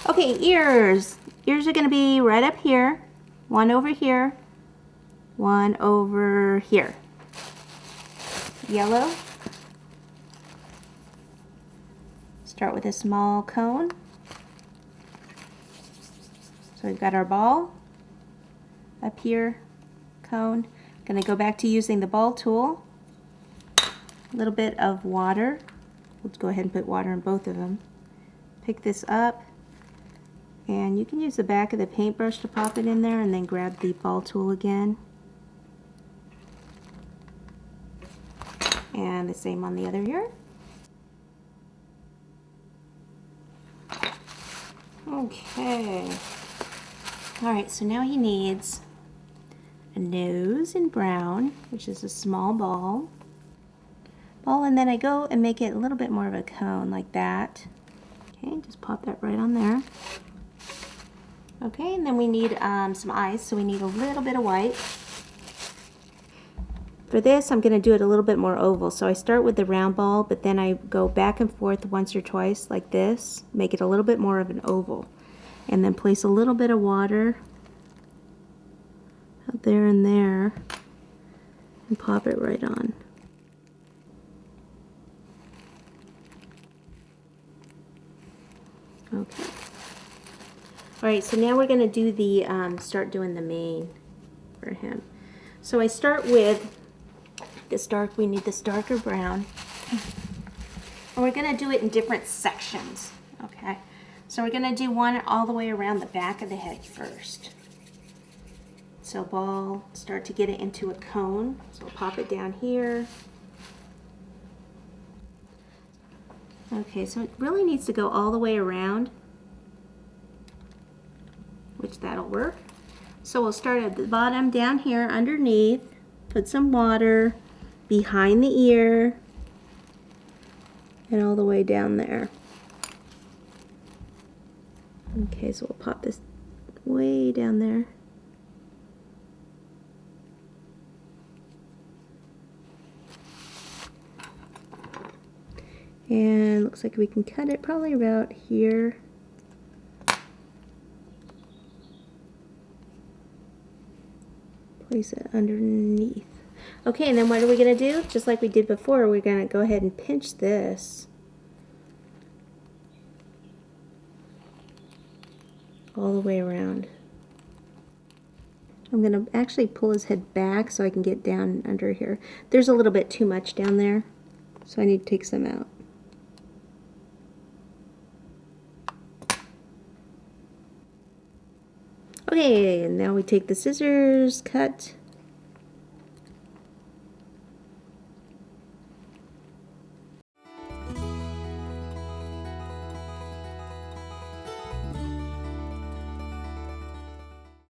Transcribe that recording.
Okay, ears. Ears are going to be right up here. One over here. One over here. Yellow. Start with a small cone. So we've got our ball up here, cone. Going to go back to using the ball tool. A little bit of water. Let's go ahead and put water in both of them. Pick this up, and you can use the back of the paintbrush to pop it in there and then grab the ball tool again. And the same on the other ear. Okay. Alright, so now he needs a nose in brown, which is a small ball. And then I go and make it a little bit more of a cone like that. Okay, just pop that right on there. Okay, and then we need some eyes, so we need a little bit of white. For this, I'm going to do it a little bit more oval. So I start with the round ball, but then I go back and forth once or twice like this, make it a little bit more of an oval. And then place a little bit of water out there and there, and pop it right on. Okay. Alright, so now we're going to do the, start doing the mane for him. So I start with this dark, we need this darker brown. And we're going to do it in different sections. Okay. So we're going to do one all the way around the back of the head first. So ball, start to get it into a cone. So pop it down here. Okay, so it really needs to go all the way around, which that'll work. So we'll start at the bottom down here underneath, put some water behind the ear, and all the way down there. Okay, so we'll pop this way down there. And looks like we can cut it probably about here. Place it underneath. Okay, and then what are we going to do? Just like we did before, we're going to go ahead and pinch this all the way around. I'm going to actually pull his head back so I can get down under here. There's a little bit too much down there, so I need to take some out. Okay, and now we take the scissors, cut